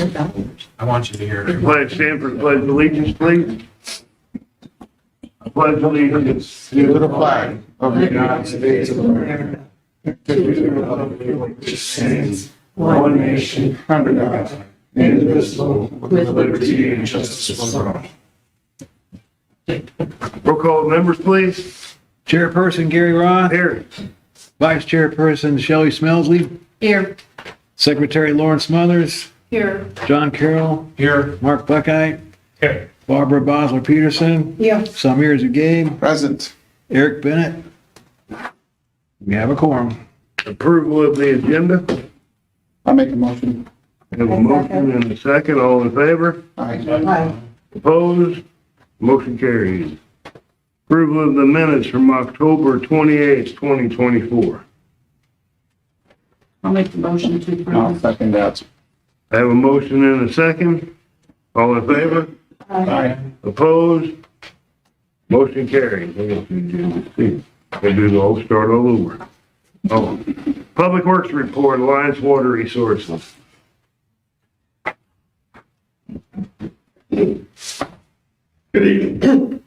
I want you to hear it. Pledge, stand for the pledge of allegiance, please. I pledge allegiance To the flag of the United States of America, to the republic for which it stands, one nation, under God, indivisible, with liberty and justice for all. Roll call members, please. Chairperson Gary Roth, Here. Vice Chairperson Shelley Smelsley, Here. Secretary Lauren Smothers, Here. John Carroll, Here. Mark Buckeye, Here. Barbara Bosler Peterson, Yeah. Samir Zagabe, Present. Eric Bennett. We have a quorum. Approval of the agenda. I make a motion. Have a motion and a second. All in favor? Aye. Aye. Opposed? Motion carries. Approval of the minutes from October 28th, 2024. I'll make the motion to I'll approve. second that. I have a motion and a second. All in favor? Aye. Opposed? Motion carries. They do the whole start all over. Oh, Public Works Report, Alliance Water Resources. Good evening.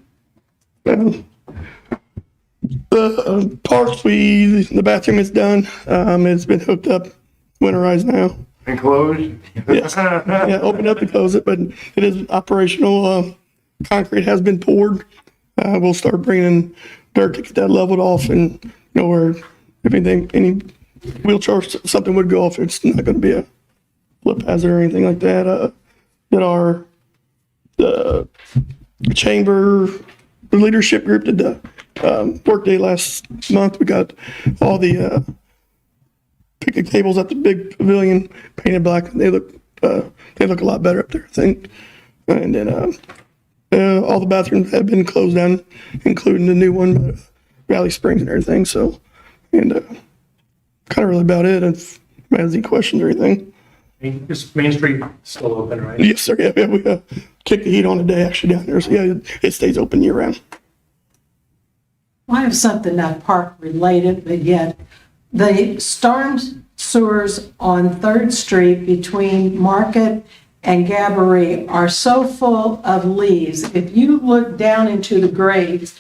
The parks, the bathroom is done. It's been hooked up, winterized now. Enclosed? Yes. Yeah, open up and close it, but it is operational. Concrete has been poured. We'll start bringing dirt to get that leveled off and where if anything, any wheelchair or something would go off, it's not going to be a flip hazard or anything like that. That our the chamber leadership group did the work day last month. We got all the picnic tables at the big pavilion painted black. They look a lot better up there, I think. And then all the bathrooms have been closed down, including the new one, Valley Springs and everything. So, and kind of really about it. If anybody has any questions or anything. This Main Street still open, right? Yes, sir. Yeah, we kicked the heat on today actually down there. So yeah, it stays open year round. I have something not park related, but yet the storm sewers on 3rd Street between Market and Gabourey are so full of leaves. If you look down into the grades,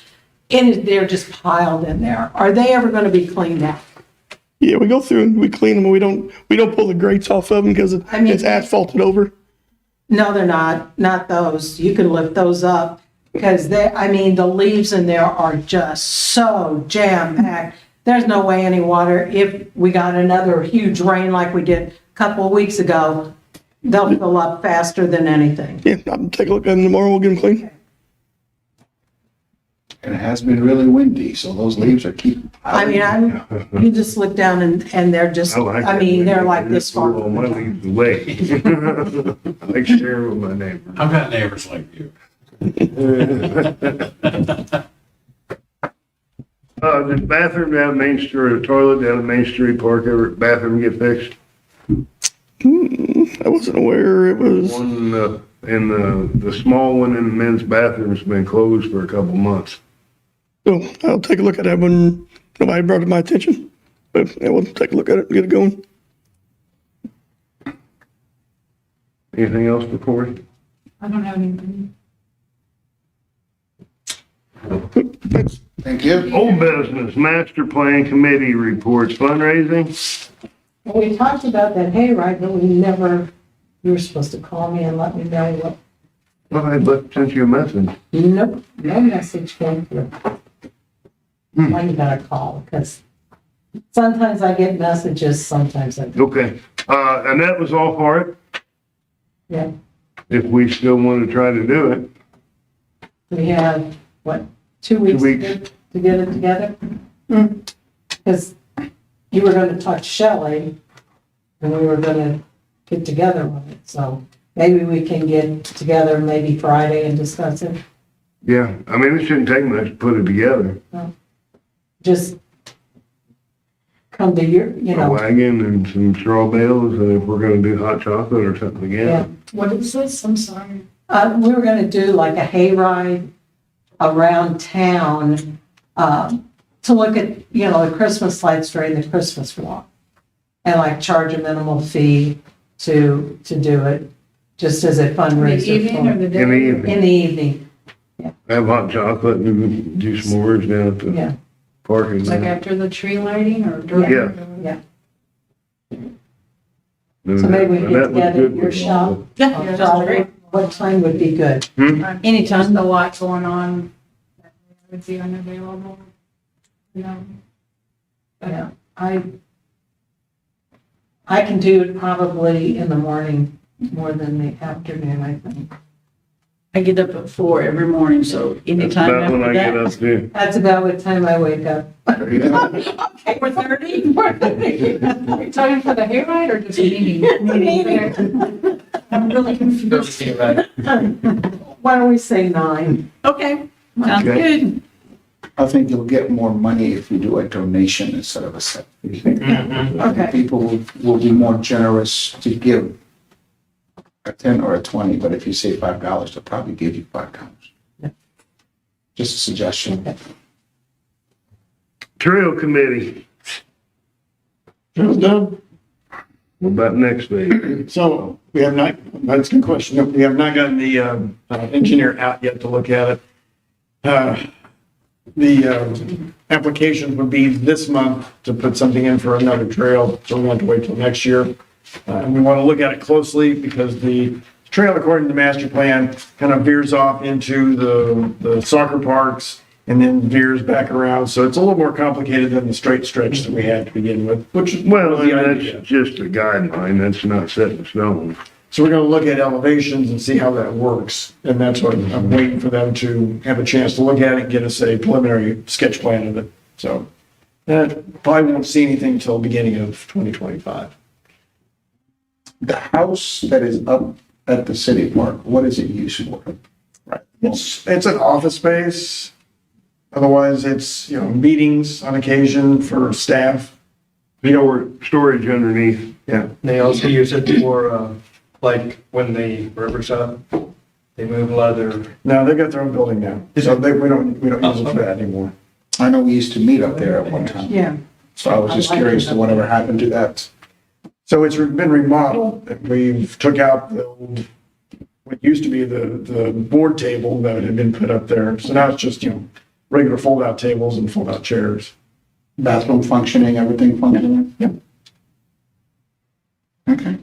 they're just piled in there. Are they ever going to be cleaned out? Yeah, we go through and we clean them. We don't pull the grates off of them because it's asphalted over. No, they're not. Not those. You can lift those up because the leaves in there are just so jam-packed. There's no way any water, if we got another huge rain like we did a couple of weeks ago, they'll fill up faster than anything. Yeah, I'll take a look at them tomorrow. We'll get them clean. And it has been really windy, so those leaves are keeping. You just look down and they're just, they're like this far. All my leaves away. I like sharing with my neighbors. I've got neighbors like you. The bathroom down Main Street, the toilet down Main Street Park, ever bathroom get fixed? I wasn't aware it was. One in the small one in the men's bathroom's been closed for a couple months. So I'll take a look at that when nobody brought it to my attention. But yeah, we'll take a look at it and get it going. Anything else for Corey? I don't have anything. Thanks. Thank you. Old business, master plan committee reports, fundraising. Well, we talked about that hayride, but you were supposed to call me and let me know what. Well, I sent you a message. Nope, no message came through. Why you gotta call, because sometimes I get messages, sometimes I don't. Okay, and that was all for it, Yeah, if we still want to try to do it. we have, 2 weeks to get it together? Because you were gonna talk to Shelley, and we were gonna get together on it, so maybe we can get together maybe Friday and discuss it. Yeah, it shouldn't take much to put it together. Just come to your, A wagon and some straw bales, and if we're gonna do hot chocolate or something yeah. again. What is this? I'm sorry. We were gonna do like a hayride around town, to look at, the Christmas lights during the Christmas walk. And like charge a minimal fee to do it. just as a In the fundraiser. evening or the day? In the evening. In the evening, Have hot chocolate and do s'mores down at the yeah, parking Like lot. after the tree lighting or during? Yeah. yeah. So maybe we And get that was together good at your with shop. Yeah, that's great. What time would be good? Anytime the lot going on, I would be unavailable, you know. Yeah, I can do it probably in the morning more than the afternoon, I think. I get up at 4 every morning, so That's anytime about when I after get that. up too. That's about what time I wake up. Okay, 4:30? Are you talking for the hayride or just meeting? I'm really confused. Why don't we say 9? Okay, sounds Okay. good. I think you'll get more money if you do a donation instead of a set fee. Okay. People will be more generous to give a 10 or a 20, but if you say $5, they'll probably give you $5. Just a suggestion. Trail committee, Trail's done. what about next week? So we have not, that's a good question. We have not gotten the engineer out yet to look at it. The application would be this month to put something in for another trail, so we have to wait till next year. And we want to look at it closely because the trail, according to the master plan, kind of veers off into the soccer parks and then veers back around. So it's a little more complicated than the straight stretch that we had to begin with, which is Well, the and idea. that's just a guideline, that's not set in stone. So we're going to look at elevations and see how that works. And that's what I'm waiting for them to have a chance to look at it and get us a preliminary sketch plan of it. So that probably won't see anything until beginning of 2025. The house that is up at the city park, what is it used for? Right. It's an office space. Otherwise, it's, meetings on occasion for staff. Storage underneath. Yeah. They also use it for, like, when the river's up, they move a lot of their, No, they've got their own building now. So we don't use it for that anymore. I know we used to meet up there at one time. Yeah. So I was just curious to whatever happened to that. So it's been remodeled. We've took out the old, what used to be the board table that had been put up there. So now it's just, regular fold-out tables and fold-out chairs. Bathroom functioning, everything functioning? Yeah. Okay.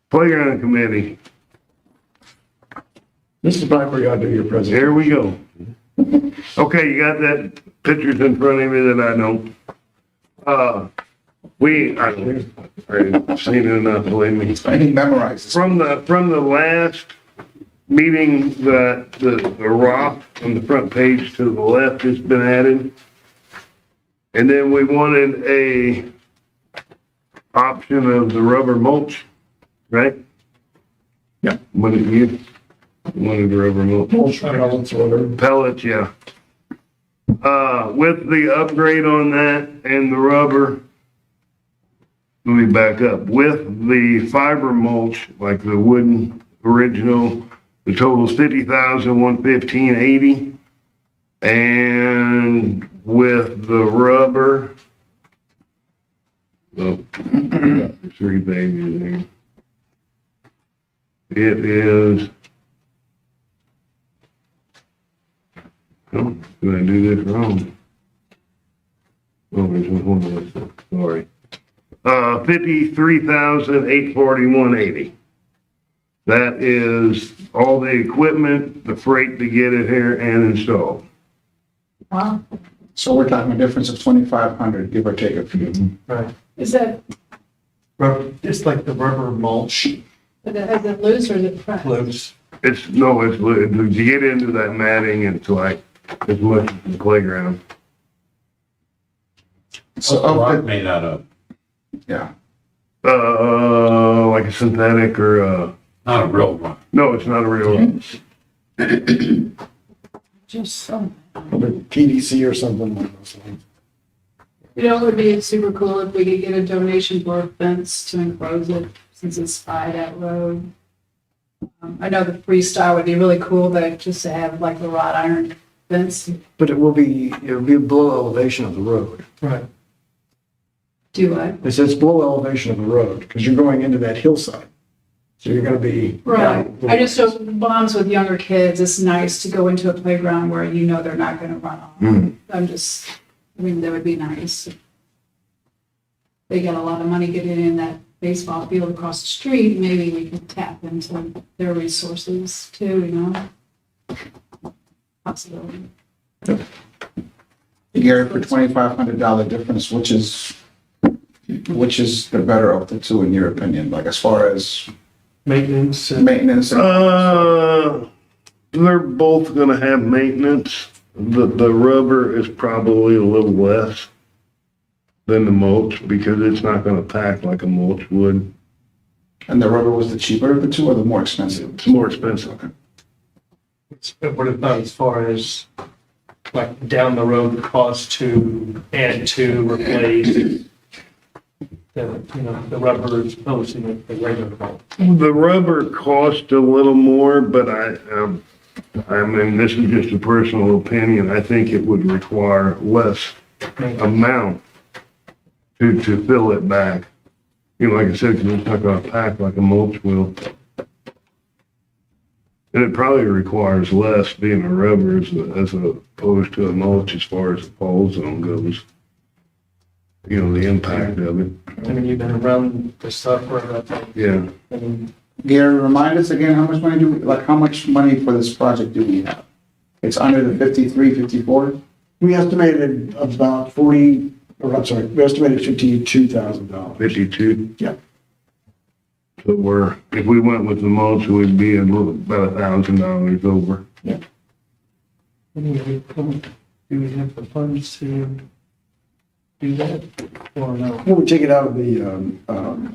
Playground committee, This is probably where you ought to do your presentation. here we go. Okay, you got that pictures in front of me that I don't. I've seen it enough, believe me. I didn't memorize this. From the last meeting, the rock on the front page to the left has been added. And then we wanted a option of the rubber mulch, right? Yeah. What did you, wanted the rubber mulch? Mulch pellets or whatever. Pellets, yeah. With the upgrade on that and the rubber, let me back up. With the fiber mulch, like the wooden original, the total is $50,115.80. And with the rubber, oh, three babies there. It is, oh, did I do this wrong? Oh, there's one more, sorry. $53,841.80. That is all the equipment, the freight to get it here and installed. Wow. So we're talking a difference of 2,500, give or take a few. right, Is that, it's like the rubber mulch is it loose or is it flat? loose. It's, no, it's, to get into that matting, it's like, as much as the playground. So What's the of rock the, made out of? yeah, Like a synthetic or Not a real rock. no, it's not a real, Just so. Probably PVC or something like those things. You know, it would be super cool if we could get a donation for a fence to enclose it, since it's by that road. I know the freestyle would be really cool, but just to have like the wrought iron fence. But it'll be below elevation of the road. Right. Do I? It says below elevation of the road, because you're going into that hillside. So you're gonna be. Right. I just, so moms with younger kids, it's nice to go into a playground where you know they're not gonna run off. I mean, that would be nice. They get a lot of money getting in that baseball field across the street, maybe we can tap into their resources too, you know? Possibility. Gary, for $2,500 difference, which is the better of the two in your opinion? Like as far as Maintenance, maintenance? They're both gonna have maintenance. The rubber is probably a little less than the mulch because it's not gonna pack like a mulch would. And the rubber was the cheaper of the two or the more expensive? It's more expensive. what about as far as like down the road, the cost to add to, replace? The rubber is opposed to the regular bulk. The rubber cost a little more, but I mean, this is just a personal opinion. I think it would require less amount to fill it back. You know, like I said, because it's not gonna pack like a mulch will. And it probably requires less being a rubber as opposed to a mulch as far as the fall zone goes. You know, the impact of it. I mean, you've been around this stuff for about that. Yeah. I mean, Gary, remind us again, how much money for this project do we have? It's under the 53, 54? We estimated about we estimated $52,000. 52. Yeah. So if we went with the mulch, we'd be about $1,000 over. do we have the funds to do that or no? We'll take it out of the,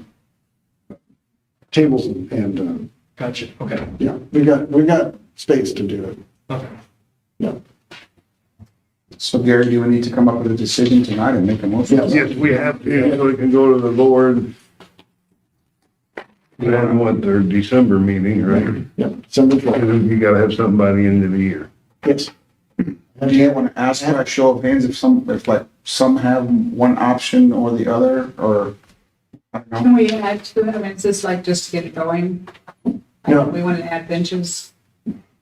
tables and, Gotcha, okay, yeah, we got space to do it. okay. Yeah. So Gary, do we need to come up with a decision tonight and make a motion? Yes. Yes, we have to, so we can go to the board. And what, their December meeting, right? Yeah, December 12th. And you gotta have something by the end of the year. Yes. And do you want to ask for a show of hands if some have one option or the other, or, I don't know. Can we add to it? I mean, is this like just to get it going? No. We want to add benches.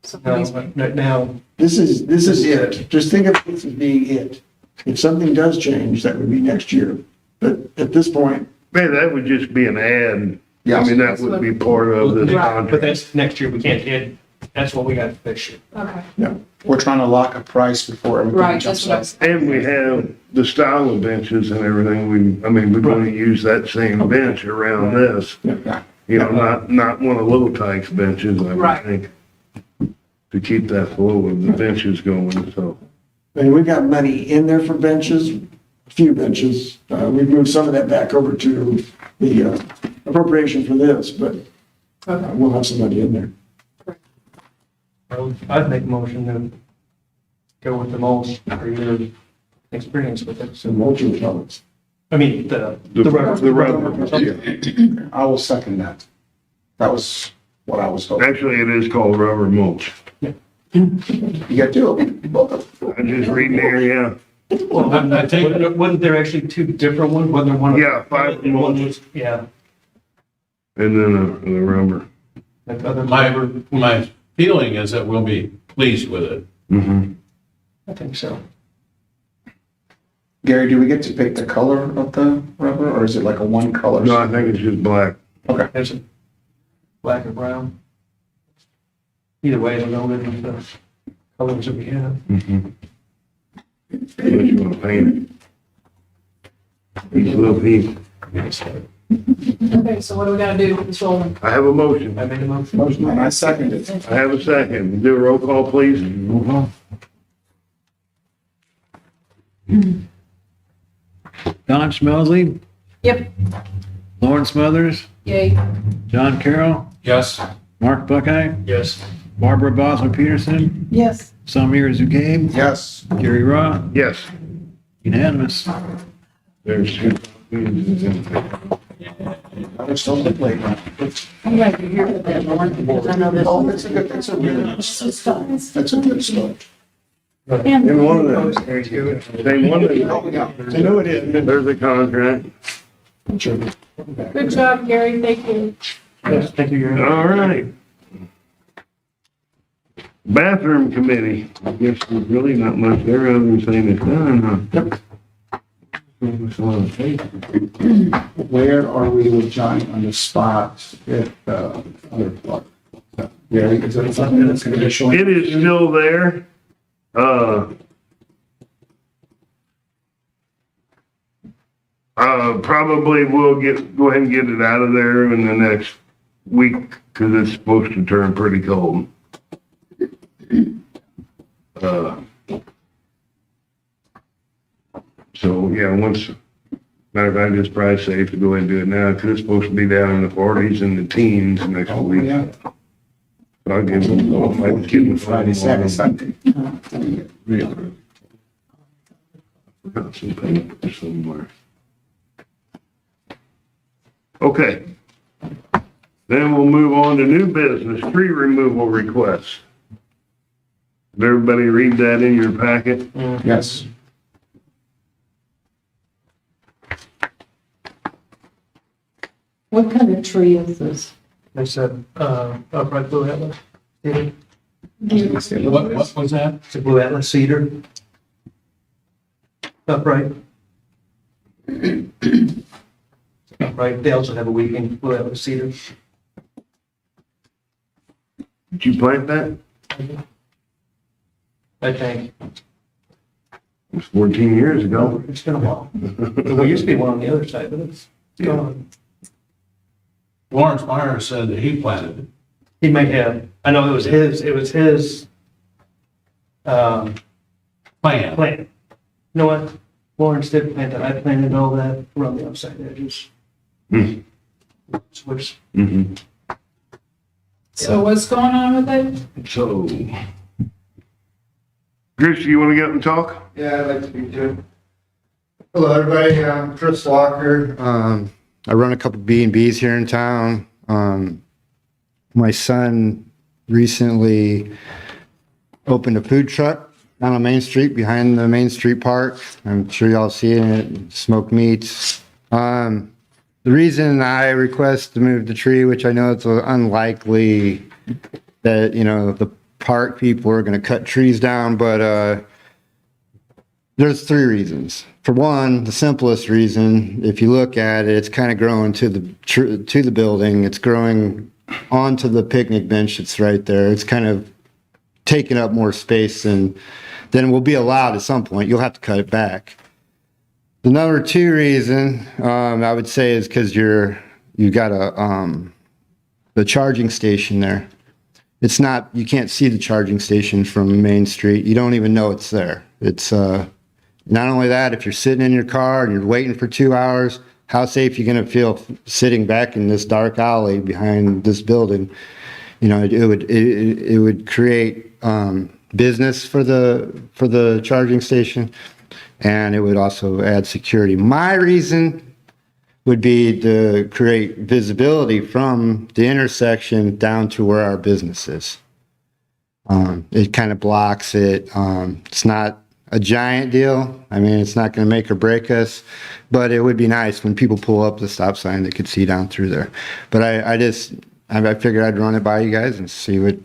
Some of these- Now, This is it. Just think of this as being it. If something does change, that would be next year. But at this point, Man, that would just be an ad. I Yes. mean, that would be part of this Right. but contract. that's next year, we can't add, that's what we got this year. Okay, We're trying to lock a price before everything right, jumps that's what I up. was. And we have the style of benches and everything. We're gonna use that same bench around this. Yeah. You know, not one of Little Tyke's benches, I would Right. think. To keep that flow of the benches going, so. and we've got money in there for benches, a few benches. We've moved some of that back over to the appropriation for this, but we'll have some money in there. I'd make a motion to go with the mulch for your experience with it. So mulching products. I mean, the The rubber. rubber. I will second that. That was what I was hoping. Actually, it is called rubber mulch. You got two of them, both of them. I'm just reading there, yeah. Well, I think, wasn't there actually two different ones? Wasn't there one? Yeah, five And one mulch. was, yeah. And then the rubber. Like other My feeling is that we'll be pleased with it. Mm-hmm. I think so. Gary, do we get to pick the color of the rubber, or is it like a one color? No, I think it's just black. Okay. There's a black or brown. Either way, I don't know any of the colors that we have. Mm-hmm. Unless you wanna paint it. Each little piece. Okay, so what do we gotta do with this rolling? I have a motion. I made a motion. And I second it. I have a second. Do a roll call, please. Don Schmelzly, Yep, Lauren Smothers, yay. John Carroll, Yes. Mark Buckeye, Yes. Barbara Boswell Peterson, Yes, Samir Zugabe, Yes. Gary Roth, Yes. unanimous. There's two. I was still in the playground. I'm glad you're here for that, Lauren, because I know this. Oh, that's a good, that's a really, that's a good start. In one of them, same one, I know it is. there's a contract. Good job, Gary, thank you. Yes, thank you, Gary. All right. Bathroom committee, I guess there's really not much there other than saying it's done, huh? Where are we with Johnny on the spot at, other part? Yeah, is that something that's gonna be showing? It is still there. Probably we'll go ahead and get it out of there in the next week, cause it's supposed to turn pretty cold. So, yeah, matter of fact, it's probably safe to go ahead and do it now, cause it's supposed to be down in the forties and the teens next Oh, week. yeah. So I'll give them, I'll give them Friday, Saturday, Sunday. Really? Got some paper somewhere. Okay. Then we'll move on to new business, tree removal requests. Did everybody read that in your packet? Yes. What kind of tree is this? They said, upright blue atlas. Cedar. What was that? It's a blue atlas cedar. Upright. Upright, they also have a weeping blue atlas cedar. Did you plant that? I think. It was 14 years ago. It's been a while. There used to be one on the other side, but it's gone. Lawrence Meyer said that he planted it. He may have, I know it was his, Plan. plant. You know what? Lawrence did plant it. I planted all that around the outside edges. Hmm. Switch. Mm-hmm. So what's going on with it? So, Chris, you want to get up and talk? Yeah, I'd like to speak to it. Hello, everybody. I'm Chris Walker. I run a couple B&Bs here in town. My son recently opened a food truck down on Main Street behind the Main Street Park. I'm sure y'all seen it, smoked meats. The reason I request to move the tree, which I know it's unlikely that, the park people are going to cut trees down, but there's three reasons. For one, the simplest reason, if you look at it, it's kind of growing to the building. It's growing onto the picnic bench that's right there. It's kind of taking up more space than will be allowed at some point. You'll have to cut it back. The number two reason I would say is because you got the charging station there. It's not, you can't see the charging station from Main Street. You don't even know it's there. It's not only that, if you're sitting in your car and you're waiting for 2 hours, how safe you going to feel sitting back in this dark alley behind this building? It would create business for the charging station, and it would also add security. My reason would be to create visibility from the intersection down to where our business is. It kind of blocks it. It's not a giant deal. I mean, it's not going to make or break us, but it would be nice when people pull up the stop sign, they could see down through there. But I figured I'd run it by you guys and see what.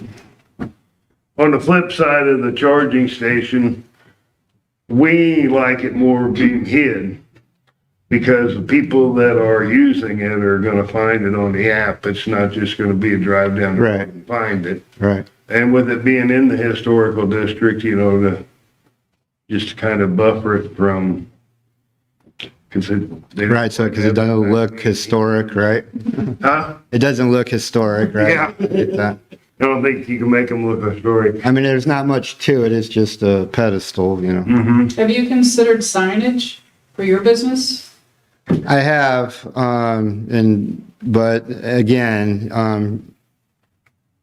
On the flip side of the charging station, we like it more being hid because the people that are using it are going to find it on the app. It's not just going to be a drive down the road and find it. Right. And with it being in the historical district, just to kind of buffer it from, because Right, so because it doesn't look historic, right? Huh? It doesn't look historic, right? Yeah. Like that. I don't think you can make them look historic. I mean, there's not much to it. It's just a pedestal, Mm-hmm. Have you considered signage for your business? I have, but again,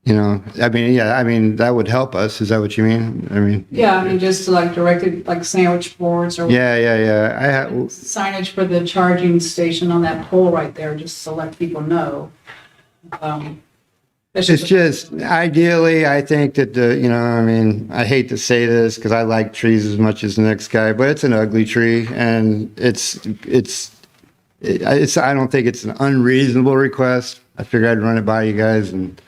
that would help us. Is that what you mean? Yeah, I mean, just to like directed, like sandwich boards or Yeah. I have, signage for the charging station on that pole right there, just to let people know. It's It's just ideally, I think that I mean, I hate to say this because I like trees as much as the next guy, but it's an ugly tree and I don't think it's an unreasonable request. I figured I'd run it by you guys and,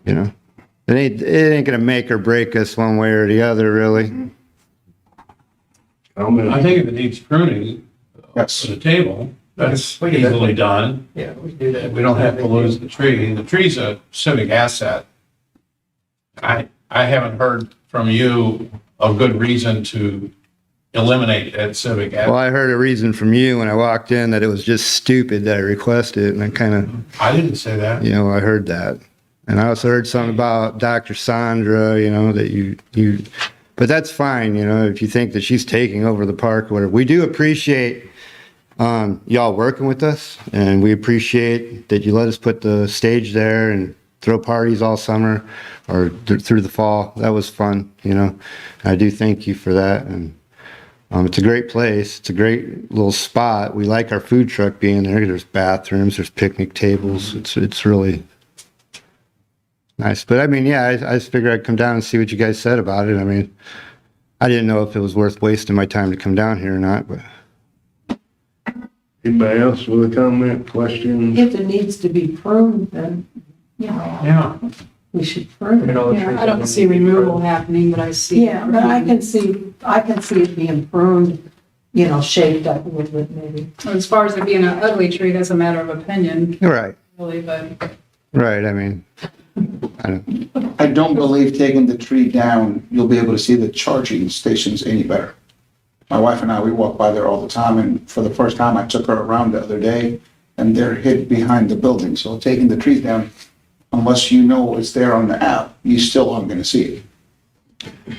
it ain't gonna make or break us one way or the other, really. I think if it needs pruning Yes. to the table, that's We can do that. easily done. Yeah, we can do that. We don't have to lose the tree. The tree's a civic asset. I haven't heard from you a good reason to eliminate that civic asset. Well, I heard a reason from you when I walked in that it was just stupid that I requested it, and I kind of, I didn't say that. I heard that. And I also heard something about Dr. Sandra, that you, but that's fine, if you think that she's taking over the park or whatever. We do appreciate y'all working with us, and we appreciate that you let us put the stage there and throw parties all summer or through the fall. That was fun, I do thank you for that. And it's a great place. It's a great little spot. We like our food truck being there. There's bathrooms, there's picnic tables. It's really nice. But I mean, yeah, I just figured I'd come down and see what you guys said about it. I mean, I didn't know if it was worth wasting my time to come down here or not, but. Anybody else with a comment, questions? If it needs to be pruned, then, Yeah. we should prune it. Yeah, I don't see removal happening, but I see. Yeah, but I can see it being pruned, shaped up a little bit maybe. As far as it being an ugly tree, that's a matter of opinion, Right, really, but right. I mean, I don't believe taking the tree down, you'll be able to see the charging stations any better. My wife and I, we walk by there all the time, and for the first time, I took her around the other day, and they're hid behind the building. So taking the trees down, unless you know it's there on the app, you still aren't gonna see it.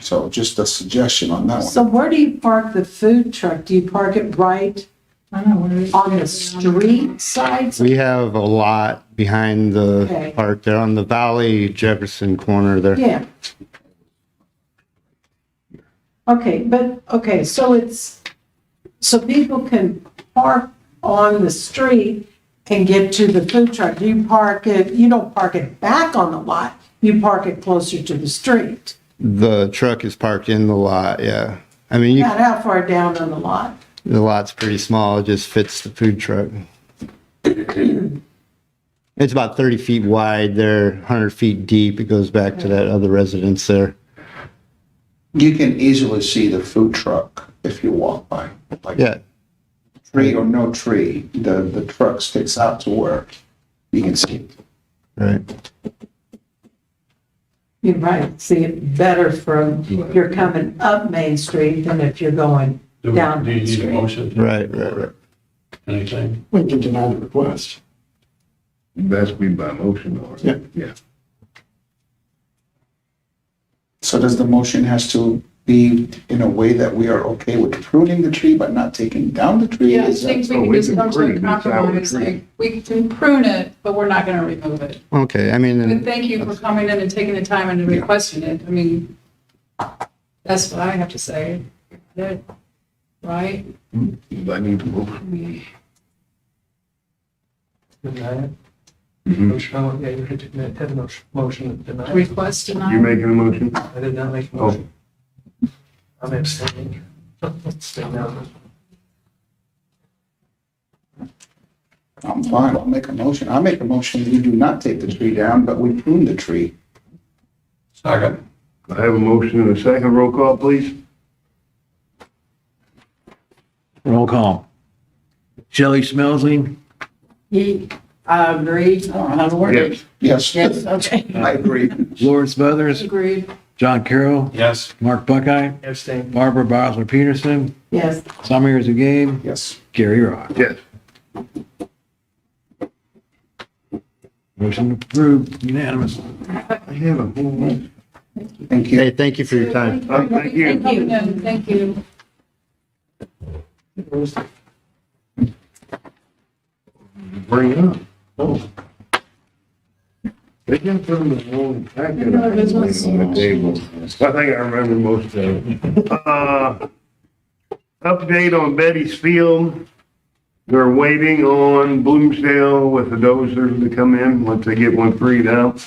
So just a suggestion on that one. So where do you park the food truck? Do you park it right I don't know where it is. on the street side? we have a lot behind the Okay. park there on the Valley Jefferson corner there. Yeah. Okay, so people can park on the street and get to the food truck. You don't park it back on the lot, you park it closer to the street. The truck is parked in the lot, yeah. I mean, Not how far down on the lot? the lot's pretty small, it just fits the food truck. It's about 30 feet wide there, 100 feet deep. It goes back to that other residence there. You can easily see the food truck if you walk by. Like Yeah, tree or no tree, the truck sticks out to where you can see it. right. You might see it better from, if you're coming up Main Street than if you're going Do down you Main need a Street. motion? Right. Anything? We can deny the request. That's be by motion or? Yeah. Yeah. So does the motion has to be in a way that we are okay with pruning the tree but not taking down the tree? Yeah, I Is that- think we Oh, can we just can come to prune a it. It's our compromise, tree. like, we can prune it, but we're not gonna remove it. Okay, I mean, But thank you for coming in and taking the time and requesting it, I mean, that's what I have to say. That- Right? I need to motion. Deny it. Mhm. Motion, yeah, you had a motion to deny. Request You denied? making a motion? I did not make a motion. I'm abstaining. Abstain now. I'm fine, I'll make a motion. I'll make a motion that you do not take the tree down, but we prune the tree. Second. I have a motion and a second. Roll call, please. Roll call. Shelley Smelsley, I agree. I don't know how to word it. Yes. Yes, Okay. I agree. Lawrence Smothers, Agreed. John Carroll, Yes. Mark Buckeye, Abstain. Barbara Bosler Peterson, Yes. Samir Zugame, Yes. Gary Ross. Yes. Motion approved, unanimous. I have a whole bunch. Thank you. hey, thank you for your time. Thank you. Coming in, thank you. Bring it up. Oh. They can put them in the wrong packet. On the table. I think I remember most of it. Update on Betty's Field. They're waiting on Bloomsdale with the dozers to come in once they get one freed up.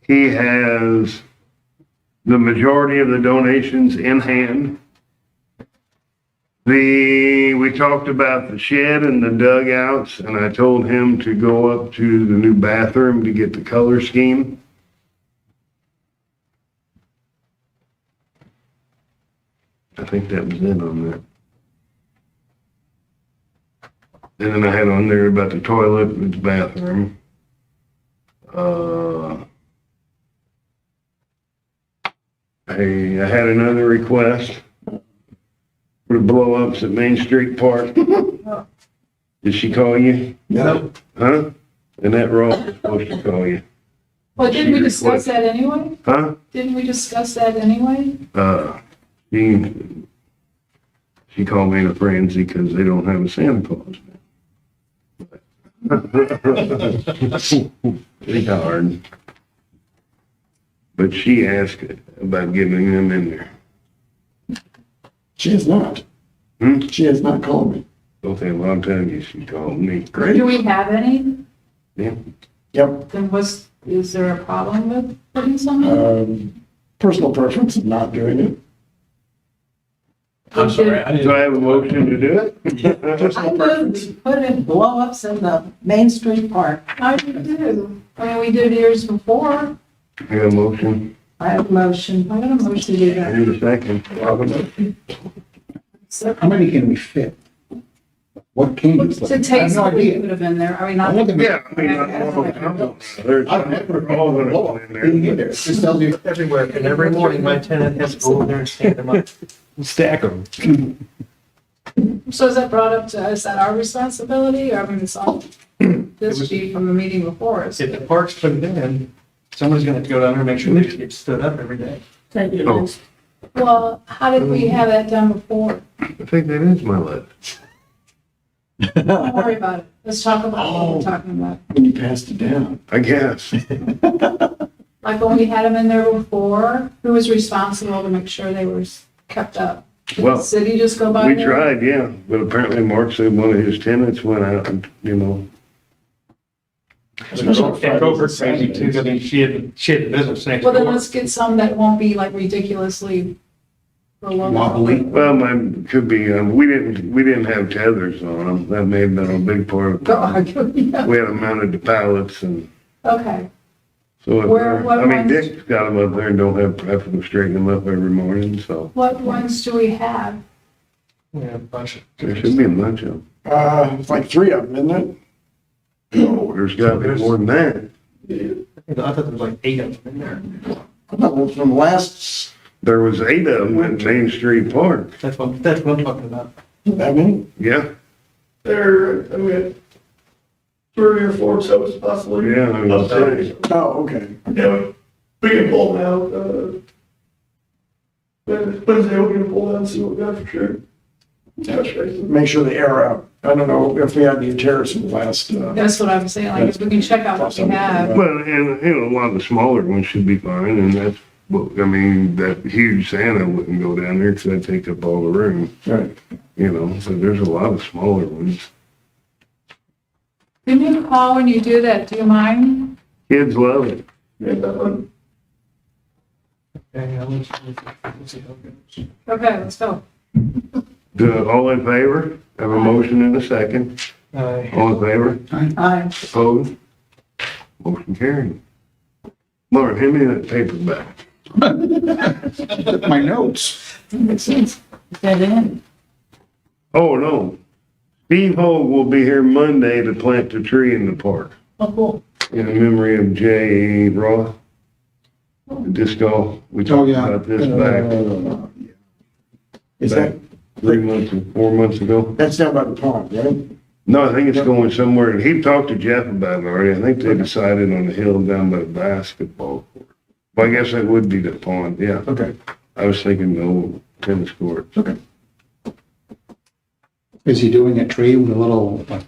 He has the majority of the donations in hand. We talked about the shed and the dugouts, and I told him to go up to the new bathroom to get the color scheme. I think that was it on that. And then I had on there about the toilet and the bathroom. I had another request for the blow-ups at Main Street Park. Did she call you? No. Huh? Annette Ross was supposed to call you. Well, didn't we discuss that anyway? Huh? Didn't we discuss that anyway? She called me in a frenzy because they don't have a Santa Claus. It's hard. But she asked about getting them in there. She has not. She has not called me. Okay, well, I'll tell you, she called me. Do we have any? Yeah. Yep. Then is there a problem with putting some in? Personal preference of not doing it. I'm sorry, I Do didn't. I have a motion to do it? I moved to put in blow-ups in the Main Street Park. I do. I mean, we did years before. I got a motion. I have a motion. I got a motion to do I that. need a second. So, How many can we fit? What can you put? to I take have no some we idea. could have been there. I mean, I not. want them- Yeah, I mean, there's, I don't ever all gonna blow go up in being there. in there. It just tells you. Everywhere, and every morning my tenant has to go in there and stand them up. Stack them. So is that brought up to, is that our responsibility? Or I mean, it's all this sheet from the meeting before us. If the park's put it in, somebody's gonna have to go down there and make sure they get stood up every day. Oh, Well, how did we have that done before? I think that is my list. Don't worry about it. Let's talk about what we're talking about. When you passed it down. I guess. Like when we had them in there before, who was responsible to make sure they were kept up? Did the Well, city just go by We there? tried, yeah, but apparently Mark said one of his tenants went out and, And over crazy too, I mean, she had the business next Well, then door. let's get some that won't be like ridiculously Wobbly. well, could be, we didn't have tethers on them. That may have been a big part of Go it. argue, yeah. We had them mounted to pallets and Okay, so, What I mean, ones- Dick's got them up there and don't have to straighten them up every morning, so what ones do we have? Yeah, a bunch of. there should be a bunch of them. It's like 3 of them, isn't it? No, there's gotta be more than that. I thought there was like 8 of them in there. I thought from last, There was 8 of them at Main Street Park. That's what I'm talking about. that many? Yeah, There, I mean, 3 or 4 totes possibly. yeah, I was saying. Oh, okay. Yeah, we can pull them out, Wednesday we'll get them pulled out and see what we got for sure. Touch base. Make sure they air out. I don't know if we had any tears from the last, That's what I'm saying, like, if we can check out what we have. Well, and, a lot of the smaller ones should be fine, and that's, well, I mean, that huge Santa wouldn't go down there because that'd take up all the room, right. so there's a lot of smaller ones. Can you call when you do that, do you mind? Kids love it. Yeah, that one. Okay, let's see how it goes. Okay, let's go. All in favor? Have a motion in a second. All in favor? Aye. Opposed? Motion carried. Lauren, hand me that paper back. My notes. Makes sense. Get in. Oh, no. Steve Hogue will be here Monday to plant the tree in the park Oh, cool. in memory of J. Roth. The disco, we Oh, talked yeah. about this back Is that, 4 months ago. that's down by the pond, right? No, I think it's going somewhere. He talked to Jeff about it already. I think they decided on the hill down by the basketball court. Well, I guess that would be the pond, yeah. Okay. I was thinking the old tennis court. Okay. Is he doing a tree with a little like,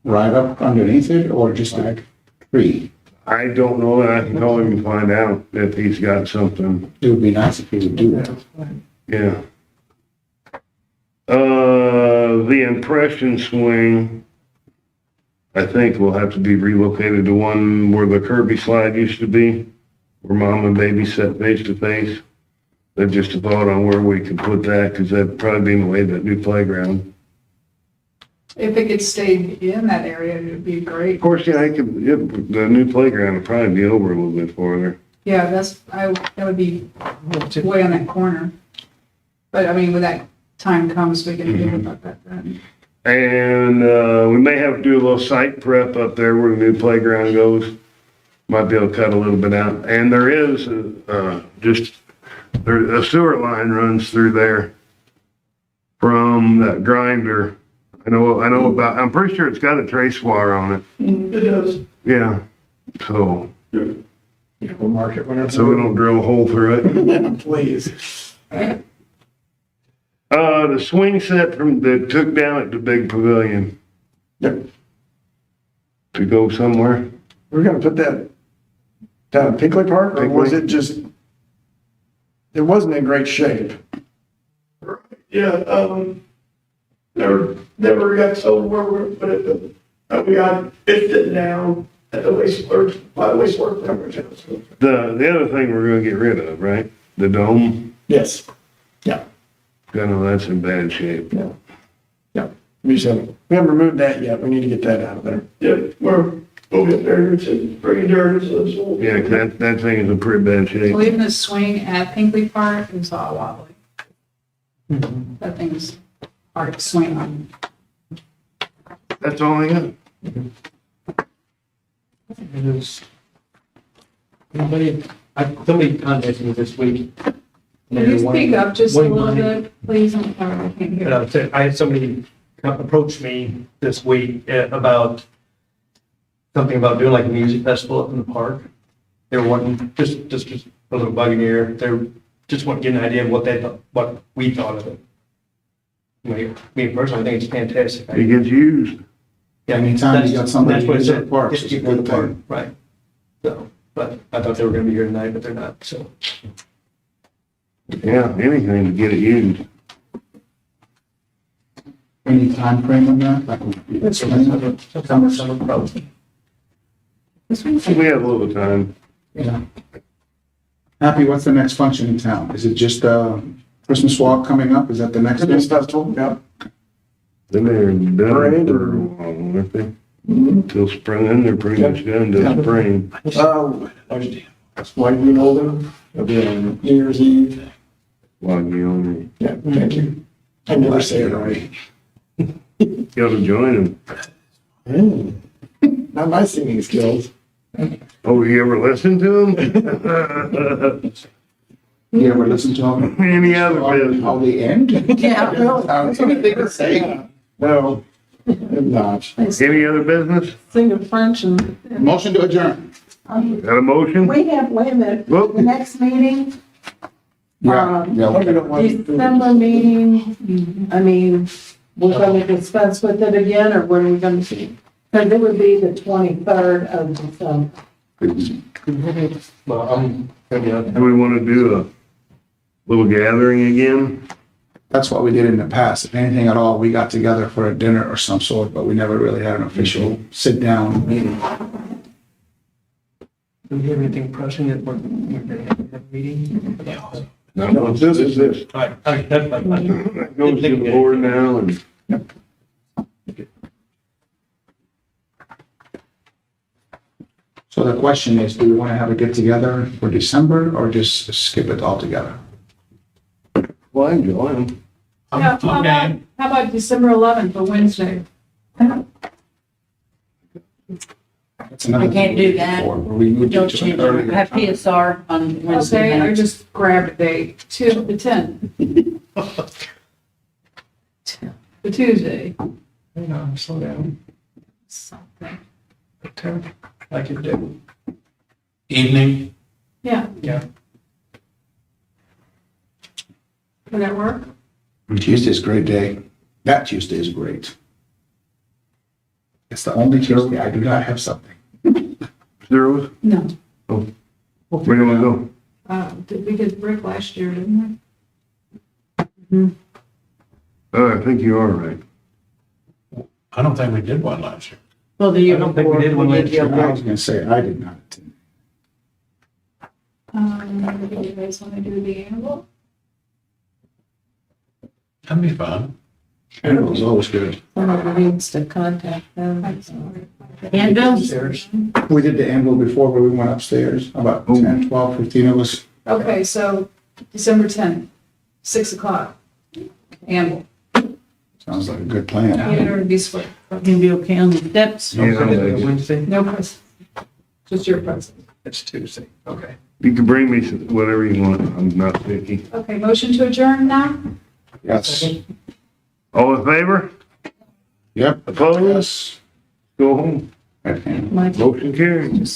ride up underneath it or just a tree? I don't know. I can call him and find out if he's got something. It would be nice if he would do that. Yeah. the impression swing, I think will have to be relocated to one where the Kirby slide used to be, where mom and baby sat face to face. That's just a thought on where we could put that, because that'd probably be in the way of that new playground. If it could stay in that area, it would be great. Of course, yeah, the new playground would probably be over a little bit farther. Yeah, that would be way on that corner. But I mean, when that time comes, we can think about that then. And, we may have to do a little site prep up there where the new playground goes. Might be able to cut a little bit out. And there is, a sewer line runs through there from that grinder. I'm pretty sure it's got a trace wire on it. It does. Yeah, so, We'll mark it whenever. so we don't drill a hole through it. Please. The swing set that took down at the big pavilion Yep. to go somewhere. We're gonna put that down at Pinkley Park, or was Pinkley. it just, it wasn't in great shape? Yeah, never got told where we're gonna put it, but we got it sitting down at the wastewater, by the wastewater plant. So The other thing we're gonna get rid of, right? The dome, Yes. Yeah, I know that's in bad shape. yeah. We haven't removed that yet. We need to get that out of there. yeah, we'll get there to bring it dirt, so it's all. Yeah, 'cause that thing is in pretty bad shape. Leaving the swing at Pinkley Park is all wobbly. That thing's hard to swing on. That's all I got. It is. Somebody contacted me this week. Can you speak up just a One little money. bit, please? I can't hear. I had somebody approach me this week about something about doing like a music festival up in the park. They were wanting, just a little bug in the ear. They just want to get an idea of what they thought, what we thought of it. Me personally, I think it's fantastic. It gets used. Yeah, Anytime you got somebody that's what it use our said. parks, Just it's a keep going good to the park, thing. right. So, but I thought they were gonna be here tonight, but they're not, so. Yeah, anything to get it used. Any time frame on that? Like, Summer probably. We have a little time. Yeah. Happy, what's the next function in town? Is it just, Christmas walk coming up? Is that the next Christmas one? festival, yeah. Then they're done Parade for or- a while, aren't they? Till spring, then they're pretty much done till spring. White Bean Olden, it'll be on New Year's Eve. Loggy only. Yeah, thank you. I never say it right. You ought to join them. Not my singing skills. Oh, you ever listen to them? You ever listen to them? Any other business? How they end? Yeah, really. That's anything to say. No, I'm not. Any other business? Singing French and. Motion to adjourn. Got a motion? We have, wait a minute, Whoop. the next meeting, Yeah, yeah, We okay. don't want to- December meeting, I mean, we're gonna dispense with it again, or when are we gonna see? Because it would be the 23rd of December. Well, I'm gonna be out. Do we want to do a little gathering again? That's what we did in the past. If anything at all, we got together for a dinner or some sort, but we never really had an official sit-down meeting. Do we have anything pressing that we're gonna have a meeting? No, this is this. All right, that's fine. That goes to the board now and. So the question is, do we want to have a get-together for December or just skip it altogether? Well, I enjoy them. Yeah, how about December 11th, a Wednesday? That's another I can't do that. before, where we moved Don't it to change an it. I earlier have time. PSR on Wednesday Okay, I night. just grabbed a date, the 10th. The Tuesday. Hang on, slow down. Something. The 10th, I could do. Evening, Yeah, Yeah. would that work? Tuesday's a great day. That Tuesday is great. It's the only Tuesday I do not have something. Zeros? No. Where do you want to go? Did we get brick last year, didn't Oh, I think you are right. I don't think we did one last year. Well, the year I don't think we before, did one we last did year. the I was gonna say, I did not attend. Do you guys want to do the annual? That'd be fun. And it was always good. Someone needs to contact them. Anvil? We did the annual before where we went upstairs, about 10, 12, 15 of us. Okay, so December 10th, 6 o'clock, annual. Sounds like a good plan. Theater and be split. Can be okay on the steps. Yeah, Sunday to Wednesday? No present, just your present. It's Tuesday, okay. you can bring me whatever you want. I'm not picky. Okay, motion to adjourn now? Yes. All in favor? Yep. Opposed? Yes. Go home. My Motion carried.